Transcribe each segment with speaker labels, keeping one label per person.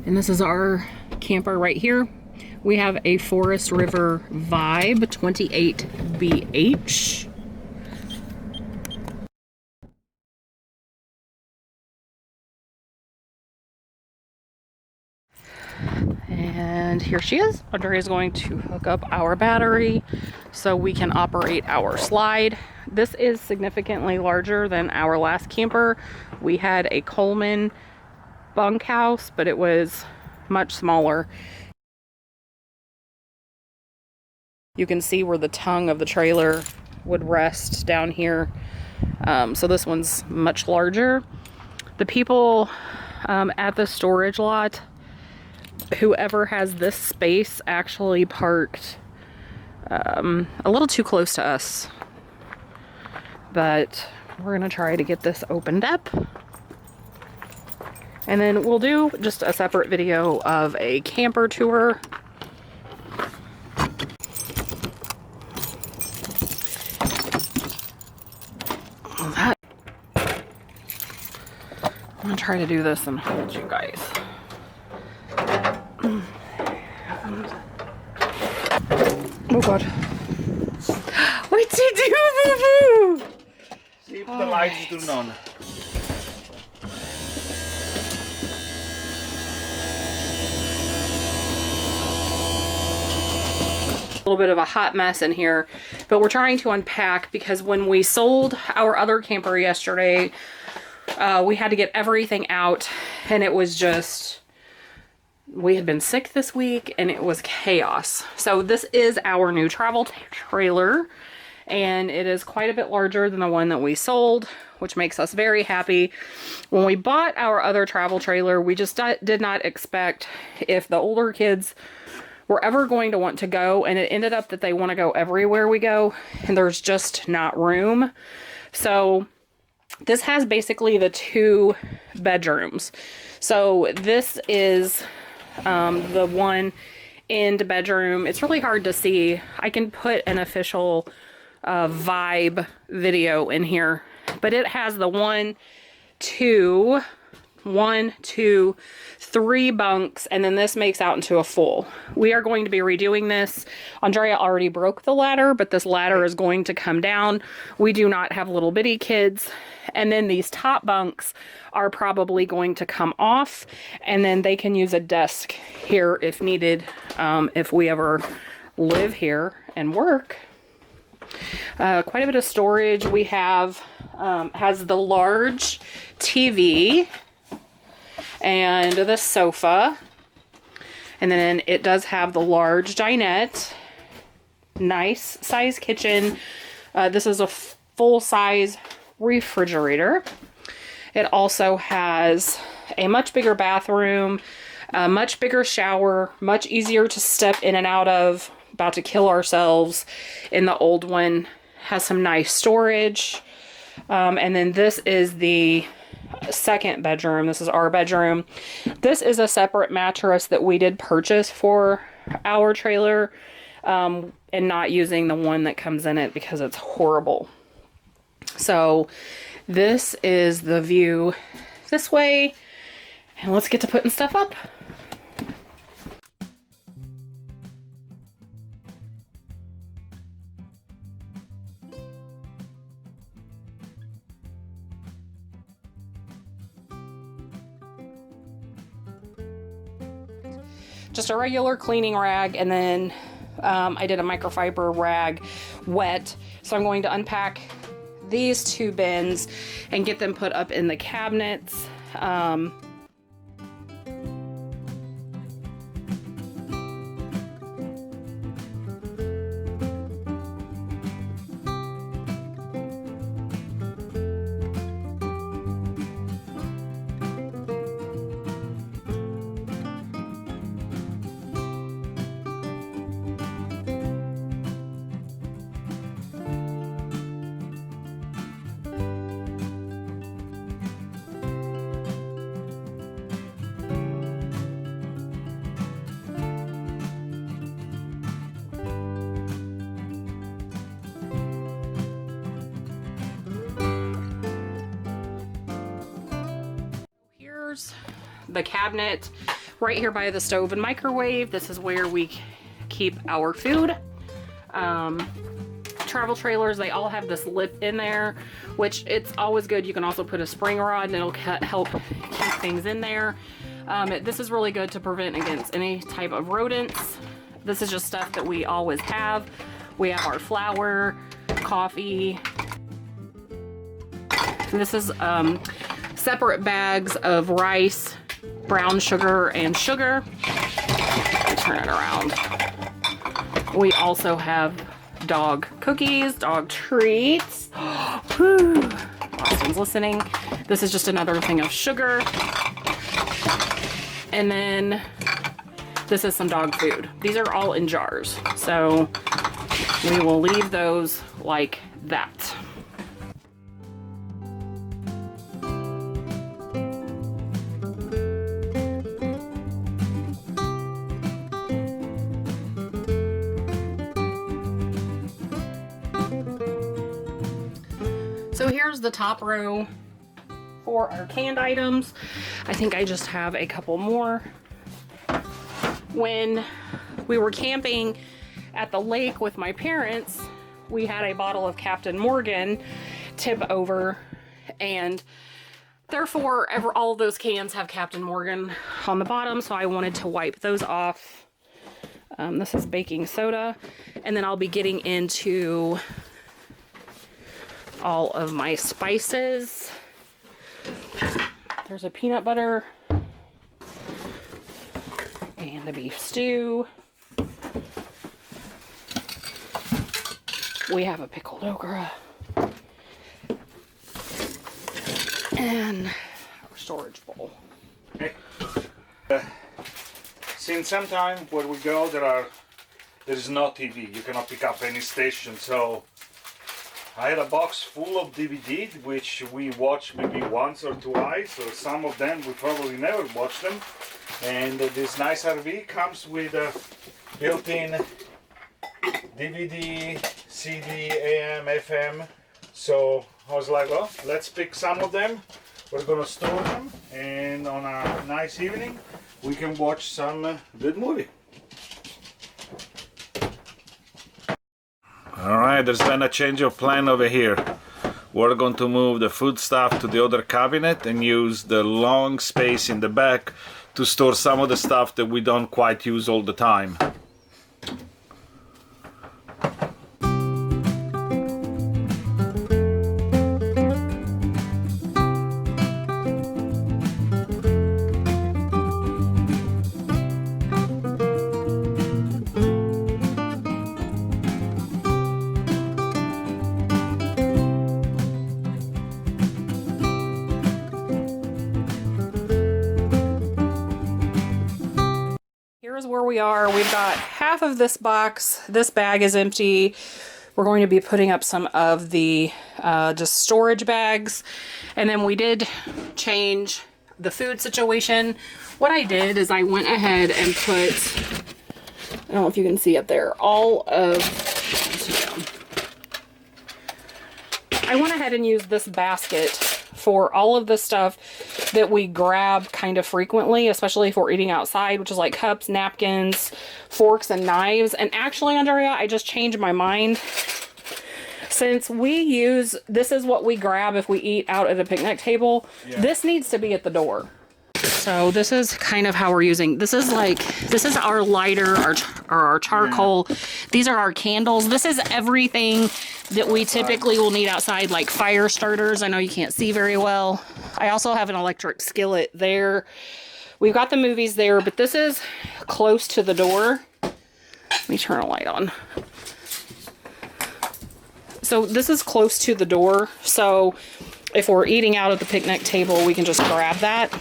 Speaker 1: And this is our camper right here. We have a Forest River Vibe 28BH. And here she is. Andrea is going to hook up our battery so we can operate our slide. This is significantly larger than our last camper. We had a Coleman bunkhouse, but it was much smaller. You can see where the tongue of the trailer would rest down here. So this one's much larger. The people at the storage lot, whoever has this space actually parked a little too close to us. But we're gonna try to get this opened up. And then we'll do just a separate video of a camper tour. I'm gonna try to do this and hold you guys. Oh God. What'd you do, boo-boo?
Speaker 2: See if the lights turn on.
Speaker 1: A little bit of a hot mess in here, but we're trying to unpack because when we sold our other camper yesterday, we had to get everything out, and it was just, we had been sick this week and it was chaos. So this is our new travel trailer, and it is quite a bit larger than the one that we sold, which makes us very happy. When we bought our other travel trailer, we just did not expect if the older kids were ever going to want to go, and it ended up that they want to go everywhere we go, and there's just not room. So this has basically the 2 bedrooms. So this is the one end bedroom. It's really hard to see. I can put an official vibe video in here, but it has the 1, 2, 3 bunks, and then this makes out into a full. We are going to be redoing this. Andrea already broke the ladder, but this ladder is going to come down. We do not have little bitty kids. And then these top bunks are probably going to come off, and then they can use a desk here if needed, if we ever live here and work. Quite a bit of storage. We have, has the large TV and the sofa, and then it does have the large dinette, nice size kitchen. This is a full-size refrigerator. It also has a much bigger bathroom, a much bigger shower, much easier to step in and out of. About to kill ourselves in the old one. Has some nice storage. And then this is the second bedroom. This is our bedroom. This is a separate mattress that we did purchase for our trailer, and not using the one that comes in it because it's horrible. So this is the view this way, and let's get to putting stuff up. Just a regular cleaning rag, and then I did a microfiber rag wet. So I'm going to unpack these 2 bins and get them put up in the cabinets. The cabinet. right here by the stove and microwave. This is where we keep our food. Travel trailers, they all have this lip in there, which it's always good. You can also put a spring rod and it'll help keep things in there. This is really good to prevent against any type of rodents. This is just stuff that we always have. We have our flour, coffee. This is separate bags of rice, brown sugar, and sugar. Turn it around. We also have dog cookies, dog treats. Austin's listening. This is just another thing of sugar. And then this is some dog food. These are all in jars. So we will leave those like that. So here's the top row for our canned items. I think I just have a couple more. When we were camping at the lake with my parents, we had a bottle of Captain Morgan tip over, and therefore all of those cans have Captain Morgan on the bottom, so I wanted to wipe those off. This is baking soda, and then I'll be getting into all of my spices. There's a peanut butter and a beef stew. We have a pickled okra and our storage bowl.
Speaker 2: Okay. Since sometime where we go there is no TV. You cannot pick up any station, so I had a box full of DVD which we watch maybe once or twice, or some of them we probably never watch them. And this nice RV comes with a built-in DVD, CD, AM, FM. So I was like, well, let's pick some of them. We're gonna store them, and on a nice evening we can watch some good movie. Alright, there's been a change of plan over here. We're going to move the food stuff to the other cabinet and use the long space in the back to store some of the stuff that we don't quite use all the time.
Speaker 1: Here's where we are. We've got half of this box. This bag is empty. We're going to be putting up some of the just storage bags. And then we did change the food situation. What I did is I went ahead and put, I don't know if you can see up there, all of, I went ahead and used this basket for all of the stuff that we grab kind of frequently, especially if we're eating outside, which is like cups, napkins, forks, and knives. And actually, Andrea, I just changed my mind. Since this is what we grab if we eat out at a picnic table, this needs to be at the door. So this is kind of how we're using, this is our lighter, our charcoal. These are our candles. This is everything that we typically will need outside, like fire starters. I know you can't see very well. I also have an electric skillet there. We've got the movies there, but this is close to the door. Let me turn a light on. So this is close to the door. So if we're eating out at the picnic table, we can just grab that.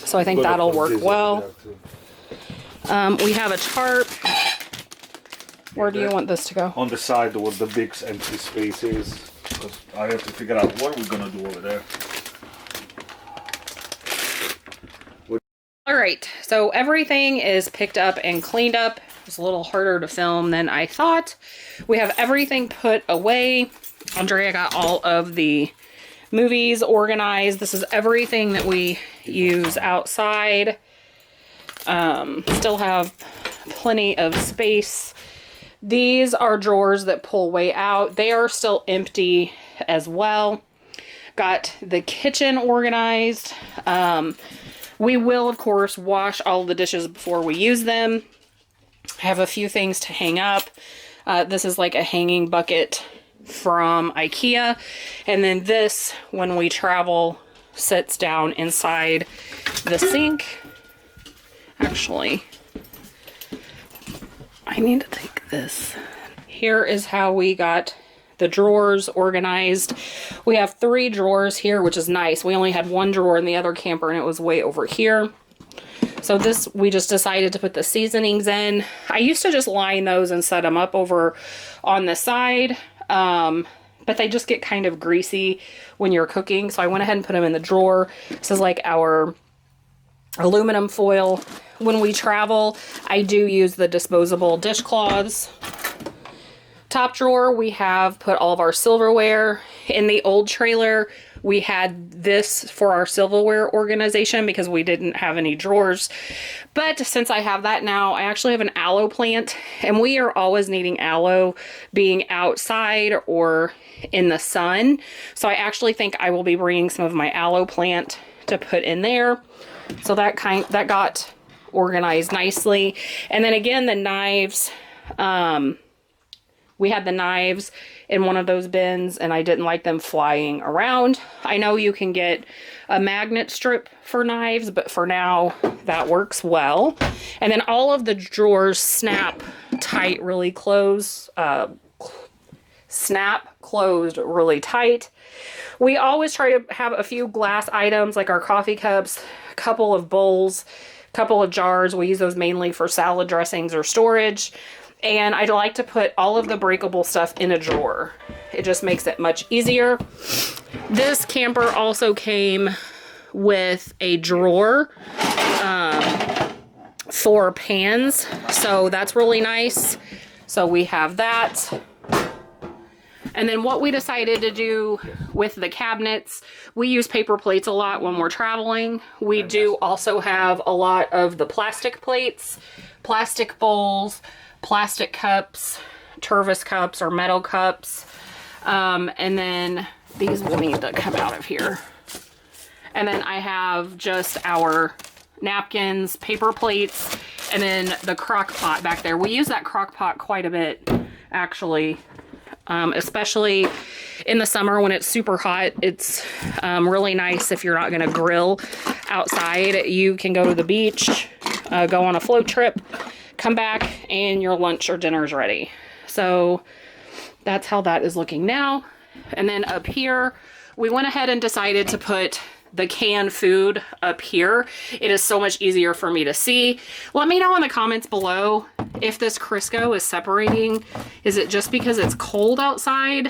Speaker 1: So I think that'll work well. We have a tarp. Where do you want this to go?
Speaker 2: On the side where the big empty space is. Because I have to figure out what we're gonna do over there.
Speaker 1: All right, so everything is picked up and cleaned up. It's a little harder to film than I thought. We have everything put away. Andrea got all of the movies organized. This is everything that we use outside. Still have plenty of space. These are drawers that pull way out. They are still empty as well. Got the kitchen organized. We will, of course, wash all the dishes before we use them. I have a few things to hang up. This is like a hanging bucket from IKEA. And then this, when we travel, sits down inside the sink. Actually, I need to take this. Here is how we got the drawers organized. We have 3 drawers here, which is nice. We only had 1 drawer in the other camper and it was way over here. So this, we just decided to put the seasonings in. I used to just line those and set them up over on the side. But they just get kind of greasy when you're cooking. So I went ahead and put them in the drawer. This is like our aluminum foil. When we travel, I do use the disposable dishcloths. Top drawer, we have put all of our silverware. In the old trailer, we had this for our silverware organization because we didn't have any drawers. But since I have that now, I actually have an aloe plant, and we are always needing aloe being outside or in the sun. So I actually think I will be bringing some of my aloe plant to put in there. So that got organized nicely. And then again, the knives, we had the knives in one of those bins and I didn't like them flying around. I know you can get a magnet strip for knives, but for now that works well. And then all of the drawers snap tight, really close, snap closed really tight. We always try to have a few glass items like our coffee cups, a couple of bowls, a couple of jars. We use those mainly for salad dressings or storage. And I'd like to put all of the breakable stuff in a drawer. It just makes it much easier. This camper also came with a drawer for pans. So that's really nice. So we have that. And then what we decided to do with the cabinets, we use paper plates a lot when we're traveling. We do also have a lot of the plastic plates, plastic bowls, plastic cups, Tervis cups or metal cups. And then these will need to come out of here. And then I have just our napkins, paper plates, and then the crock pot back there. We use that crock pot quite a bit, actually. Especially in the summer when it's super hot. It's really nice if you're not going to grill outside. You can go to the beach, go on a float trip, come back, and your lunch or dinner is ready. So that's how that is looking now. And then up here, we went ahead and decided to put the canned food up here. It is so much easier for me to see. Let me know in the comments below if this Crisco is separating. Is it just because it's cold outside?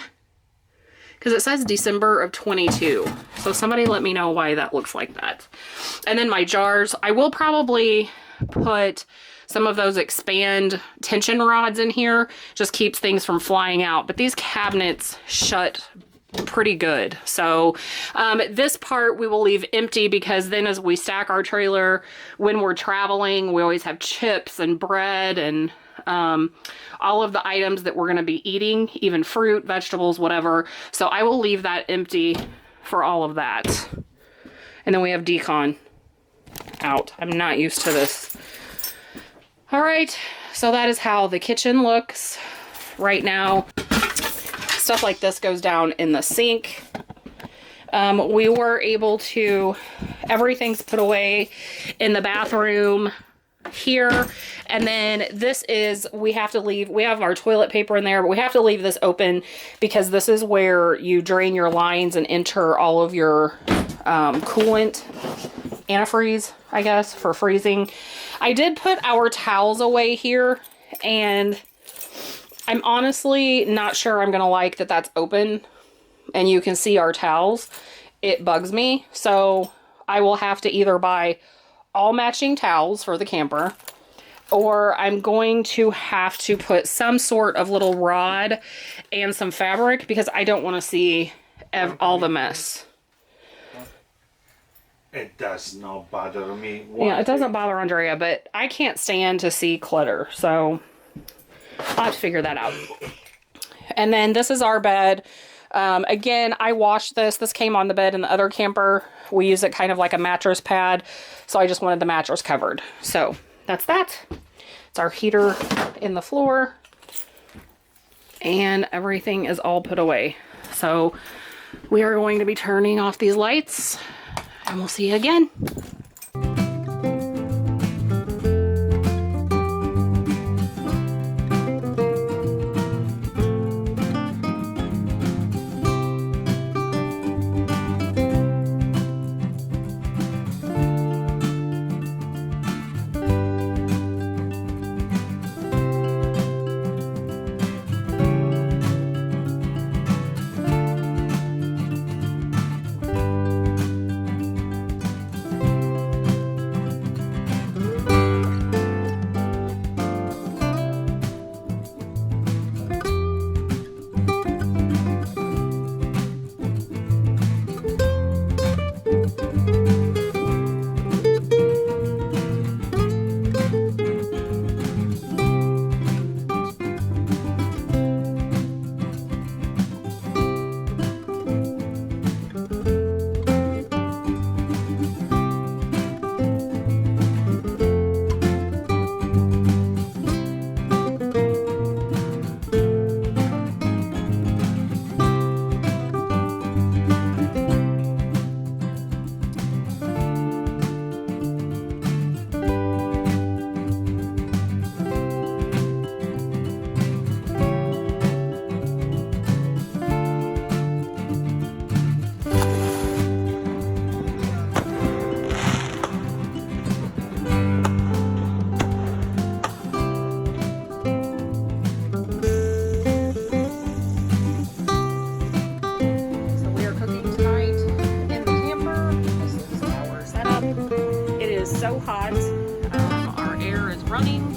Speaker 1: Because it says December of 22. So somebody let me know why that looks like that. And then my jars, I will probably put some of those expand tension rods in here. Just keeps things from flying out. But these cabinets shut pretty good. So this part we will leave empty because then as we stack our trailer when we're traveling, we always have chips and bread and all of the items that we're going to be eating, even fruit, vegetables, whatever. So I will leave that empty for all of that. And then we have decon out. I'm not used to this. All right, so that is how the kitchen looks right now. Stuff like this goes down in the sink. We were able to, everything's put away in the bathroom here. And then this is, we have our toilet paper in there, but we have to leave this open because this is where you drain your lines and enter all of your coolant, antifreeze, I guess, for freezing. I did put our towels away here, and I'm honestly not sure I'm going to like that that's open and you can see our towels. It bugs me. So I will have to either buy all matching towels for the camper, or I'm going to have to put some sort of little rod and some fabric because I don't want to see all the mess.
Speaker 2: It does not bother me.
Speaker 1: Yeah, it doesn't bother Andrea, but I can't stand to see clutter, so I'll have to figure that out. And then this is our bed. Again, I washed this. This came on the bed in the other camper. We use it kind of like a mattress pad, so I just wanted the mattress covered. So that's that. It's our heater in the floor, and everything is all put away. So we are going to be turning off these lights, and we'll see you again. So hot. Our air is running.